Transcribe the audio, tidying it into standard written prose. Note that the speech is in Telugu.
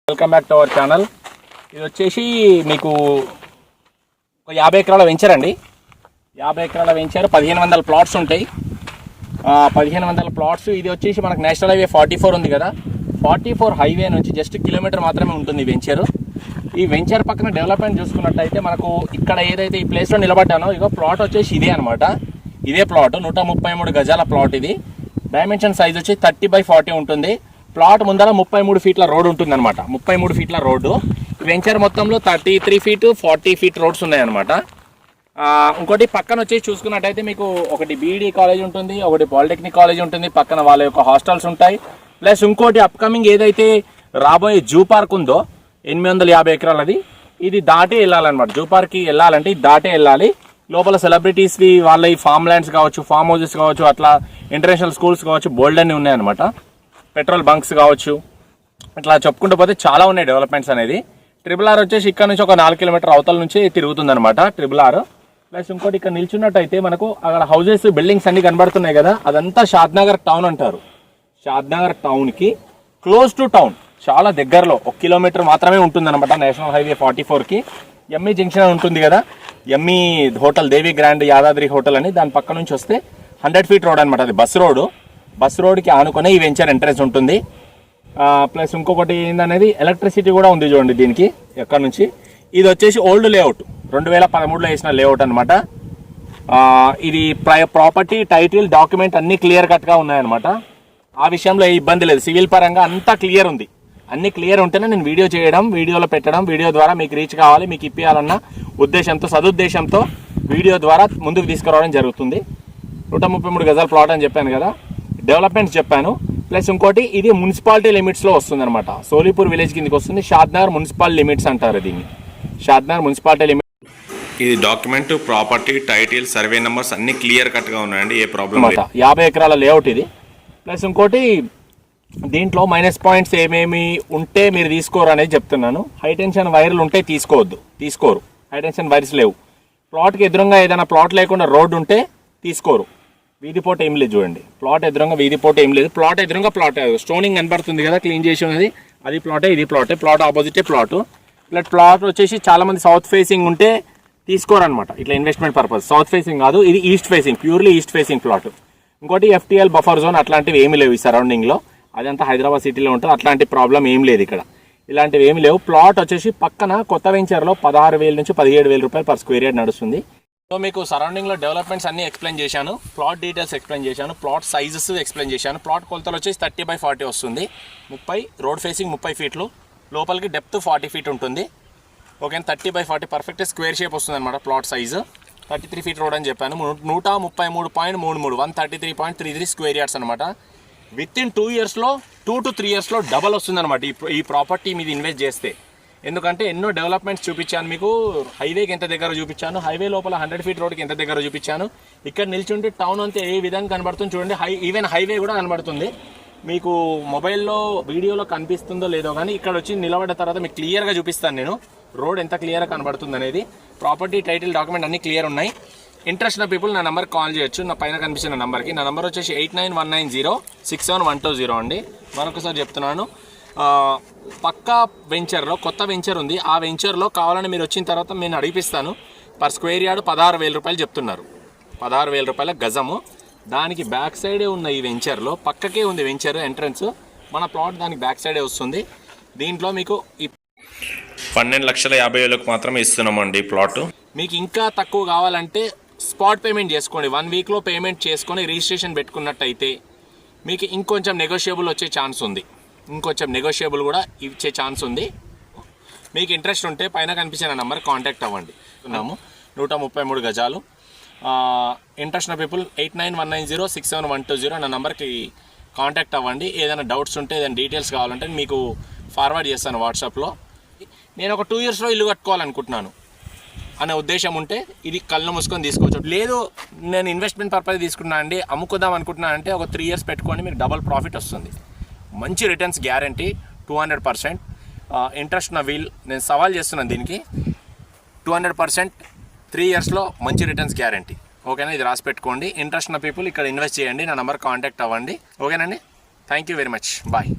Welcome back to our channel. ఇది వచ్చేసి మీకు 50 ఎకరాల వెంచర్ అండి. 50 ఎకరాల వెంచర్ 1500 ప్లాట్స్ ఉంటాయి. 1500 ప్లాట్స్. ఇది వచ్చేసి మనకు నేషనల్ హైవే 44 ఉంది కదా, 44 హైవే నుంచి జస్ట్ కిలోమీటర్ మాత్రమే ఉంటుంది వెంచర్. ఈ వెంచర్ పక్కన డెవలప్మెంట్ చూసుకున్నట్టయితే మనకు ఇక్కడ ఏదైతే ఈ ప్లేస్లో నిలబడ్డానో ఇగో ప్లాట్ వచ్చేసి ఇదే అనమాట. ఇదే ప్లాట్ 133 గజాల ప్లాట్. ఇది డైమెన్షన్ సైజ్ వచ్చి 30x40 ఉంటుంది. ప్లాట్ ముందర 33 ఫీట్ల రోడ్ ఉంటుంది అనమాట. 33 ఫీట్ల రోడ్డు. వెంచర్ మొత్తంలో 33 ఫీట్ 40 ఫీట్ రోడ్స్ ఉన్నాయన్నమాట. ఇంకోటి పక్కన వచ్చేసి చూసుకున్నట్టయితే మీకు ఒకటి బీఈడీ కాలేజ్ ఉంటుంది, ఒకటి పాలిటెక్నిక్ కాలేజ్ ఉంటుంది, పక్కన వాళ్ళ యొక్క హాస్టల్స్ ఉంటాయి. ప్లస్ ఇంకోటి అప్కమింగ్ ఏదైతే రాబోయే జూ పార్క్ ఉందో 850 ఎకరాలది, ఇది దాటే వెళ్ళాలన్నమాట. జూ పార్క్కి వెళ్ళాలంటే ఇది దాటే వెళ్ళాలి. లోపల సెలబ్రిటీస్వి వాళ్ళ ఈ ఫామ్ ల్యాండ్స్ కావచ్చు, ఫామ్ హౌసెస్ కావచ్చు, అట్లా ఇంటర్నేషనల్ స్కూల్స్ కావచ్చు, బోల్డ్ అన్ని ఉన్నాయన్నమాట. పెట్రోల్ బంక్స్ కావచ్చు, ఇట్లా చెప్పుకుంటూ పోతే చాలా ఉన్నాయి డెవలప్మెంట్స్ అనేది. RRR వచ్చేసి ఇక్కడ నుంచి ఒక 4 కిలోమీటర్ అవతల నుంచి తిరుగుతుంది అనమాట RRR. ప్లస్ ఇంకోటి ఇక్కడ నిల్చున్నట్టయితే మనకు అక్కడ హౌసెస్ బిల్డింగ్స్ అన్ని కనబడుతున్నాయి కదా, అదంతా షాద్నగర్ టౌన్ అంటారు. షాద్నగర్ టౌన్కి క్లోజ్ టు టౌన్, చాలా దగ్గరలో 1 కిలోమీటర్ మాత్రమే ఉంటుంది అనమాట నేషనల్ హైవే 44కి. ఎమ్మి జంక్షన్ ఉంటుంది కదా, ఎమ్మి హోటల్, దేవి గ్రాండ్ యాదాద్రి హోటల్ అని, దాని పక్క నుంచి వస్తే 100 ఫీట్ రోడ్ అనమాట. అది బస్ రోడ్. బస్ రోడ్కి ఆనుకునే ఈ వెంచర్ ఎంట్రెన్స్ ఉంటుంది. ప్లస్ ఇంకొకటి ఏందనేది ఎలక్ట్రిసిటీ కూడా ఉంది చూడండి దీనికి ఎక్కడ నుంచి. ఇది వచ్చేసి ఓల్డ్ లేఅవుట్, 2013లో వేసిన లేఅవుట్ అనమాట. ఇది ప్రాపర్టీ టైటిల్ డాక్యుమెంట్ అన్ని క్లియర్ కట్గా ఉన్నాయన్నమాట. ఆ విషయంలో ఏ ఇబ్బంది లేదు. సివిల్ పరంగా అంతా క్లియర్ ఉంది. అన్ని క్లియర్ ఉంటేనే నేను వీడియో చేయడం, వీడియోలో పెట్టడం, వీడియో ద్వారా మీకు రీచ్ కావాలి, మీకు ఇప్పించాలన్న ఉద్దేశంతో, సదుద్దేశంతో వీడియో ద్వారా ముందుకు తీసుకురావడం జరుగుతుంది. 133 గజాల ప్లాట్ అని చెప్పాను కదా, డెవలప్మెంట్స్ చెప్పాను. ప్లస్ ఇంకోటి ఇది మున్సిపాలిటీ లిమిట్స్లో వస్తుంది అనమాట. సోలీపూర్ విలేజ్ కిందకి వస్తుంది. షాద్నగర్ మున్సిపల్ లిమిట్స్ అంటారు దీన్ని. Shadnagar municipality limit. ఇది document, property title, survey numbers అన్ని క్లియర్ కట్గా ఉన్నాయండి, ఏ ప్రాబ్లం లేదు. 50 ఎకరాల లేఅవుట్ ఇది. ప్లస్ ఇంకోటి దీంట్లో మైనస్ పాయింట్స్ ఏమేమి ఉంటే మీరు తీసుకోరు అనేది చెప్తున్నాను. హై టెన్షన్ వైర్లు ఉంటే తీసుకోరు. హై టెన్షన్ వైర్స్ లేవు. ప్లాట్కి ఎదురుగా ఏదైనా ప్లాట్ లేకుండా రోడ్డు ఉంటే తీసుకోరు. వీధిపోట ఏం లేదు చూడండి, ప్లాట్ ఎదురుగా వీధిపోట ఏం లేదు. ప్లాట్ ఎదురుగా ప్లాట్ స్టోనింగ్ కనబడుతుంది కదా, క్లీన్ చేసి ఉన్నది, అది ప్లాటే, ఇది ప్లాటే. ప్లాట్ ఆపోజిటే ప్లాట్. ప్లాట్ వచ్చేసి చాలా మంది సౌత్ ఫేసింగ్ ఉంటే తీసుకోరనమాట, ఇట్లా ఇన్వెస్ట్మెంట్ పర్పస్. సౌత్ ఫేసింగ్ కాదు, ఇది east facing, purely east facing plot. ఇంకోటి FTL బఫర్ జోన్ అట్లాంటివి ఏమి లేవు ఈ సరౌండింగ్లో. అదంతా హైదరాబాద్ సిటీలో ఉంటుంది, అట్లాంటి ప్రాబ్లం ఏం లేదు ఇక్కడ. ఇలాంటివి ఏమి లేవు. ప్లాట్ వచ్చేసి పక్కన కొత్త వెంచర్లో 16,000 నుంచి 17,000 రూపాయలు పర్ స్క్వేర్ యార్డ్ నడుస్తుంది. సో మీకు సరౌండింగ్లో డెవలప్మెంట్స్ అన్నీ ఎక్స్ప్లెయిన్ చేశాను, ప్లాట్ డీటెయిల్స్ ఎక్స్ప్లెయిన్ చేశాను, ప్లాట్ సైజెస్ ఎక్స్ప్లెయిన్ చేశాను. ప్లాట్ కొలతలు వచ్చేసి 30x40 వస్తుంది. 30 రోడ్ ఫేసింగ్ 30 ఫీట్లు, లోపలికి డెప్త్ 40 ఫీట్ ఉంటుంది. Okay, 30x40 perfect square shape వస్తుంది అనమాట. ప్లాట్ సైజు 33 ఫీట్ రోడ్ అని చెప్పాను. 133.33 133.33 స్క్వేర్ యార్డ్స్ అనమాట. విత్ ఇన్ 2 ఇయర్స్లో 2 to 3 ఇయర్స్లో డబల్ వస్తుంది అనమాట ఈ ప్రాపర్టీ మీద ఇన్వెస్ట్ చేస్తే. ఎందుకంటే ఎన్నో డెవలప్మెంట్స్ చూపించాను మీకు. హైవేకి ఎంత దగ్గర చూపించాను, హైవే లోపల 100 ఫీట్ రోడ్కి ఎంత దగ్గర చూపించాను. ఇక్కడ నిల్చుంటే టౌన్ అంతా ఏ విధంగా కనబడుతుంది చూడండి. ఈవెన్ హైవే కూడా కనబడుతుంది మీకు. మొబైల్లో వీడియోలో కనిపిస్తుందో లేదో కానీ ఇక్కడ వచ్చి నిలబడ్డ తర్వాత మీకు క్లియర్గా చూపిస్తాను నేను రోడ్ ఎంత క్లియర్గా కనబడుతుంది అనేది. ప్రాపర్టీ టైటిల్ డాక్యుమెంట్ అన్నీ క్లియర్ ఉన్నాయి. ఇంట్రెస్ట్ ఉన్న పీపుల్ నా నెంబర్కి కాల్ చేయొచ్చు, నా పైన కనిపించిన నెంబర్కి. నా నెంబర్ వచ్చేసి 8919067120 అండి. మరొకసారి చెప్తున్నాను, పక్కా వెంచర్లో కొత్త వెంచర్ ఉంది. ఆ వెంచర్లో కావాలని మీరు వచ్చిన తర్వాత నేను అడిగిపిస్తాను. పర్ స్క్వేర్ యార్డ్ 16,000 రూపాయలు చెప్తున్నారు. 16,000 రూపాయల గజము. దానికి బ్యాక్ సైడే ఉన్న ఈ వెంచర్లో పక్కకే ఉంది వెంచర్ ఎంట్రన్స్. మన ప్లాట్ దానికి బ్యాక్ సైడే వస్తుంది. దీంట్లో మీకు 12,50,000 మాత్రమే ఇస్తున్నామండి ప్లాట్. మీకు ఇంకా తక్కువ కావాలంటే స్పాట్ పేమెంట్ చేసుకోండి. 1 వీక్లో పేమెంట్ చేసుకొని రిజిస్ట్రేషన్ పెట్టుకున్నట్టయితే మీకు ఇంకొంచెం నెగోషియబుల్ వచ్చే ఛాన్స్ ఉంది. ఇంకొంచెం నెగోషియబుల్ కూడా ఇచ్చే ఛాన్స్ ఉంది. మీకు ఇంట్రెస్ట్ ఉంటే పైన కనిపించిన నెంబర్ కాంటాక్ట్ అవ్వండి. 133 గజాలు. ఇంట్రెస్ట్ ఉన్న పీపుల్ 8919067120 నా నెంబర్కి కాంటాక్ట్ అవ్వండి. ఏదైనా డౌట్స్ ఉంటే, ఏదైనా డీటెయిల్స్ కావాలంటే మీకు ఫార్వర్డ్ చేస్తాను వాట్సాప్లో. నేను ఒక 2 ఇయర్స్లో ఇల్లు కట్టుకోవాలనుకుంటున్నాను అనే ఉద్దేశం ఉంటే ఇది కళ్ళు మూసుకొని తీసుకోవచ్చు. లేదు నేను ఇన్వెస్ట్మెంట్ పర్పస్ తీసుకున్నా అండి, అమ్ముకుందాం అనుకుంటున్నాను అంటే ఒక 3 ఇయర్స్ పెట్టుకోండి, మీకు డబల్ ప్రాఫిట్ వస్తుంది. మంచి రిటర్న్స్ గ్యారంటీ 200%. ఇంట్రెస్ట్ ఉన్న వీల్ నేను సవాల్ చేస్తున్నాను దీనికి. 200% 3 ఇయర్స్లో మంచి రిటర్న్స్ గ్యారంటీ. ఓకేనా, ఇది రాసి పెట్టుకోండి. ఇంట్రెస్ట్ ఉన్న పీపుల్ ఇక్కడ ఇన్వెస్ట్ చేయండి. నా నెంబర్ కాంటాక్ట్ అవ్వండి. ఓకేనండి, thank you very much, bye.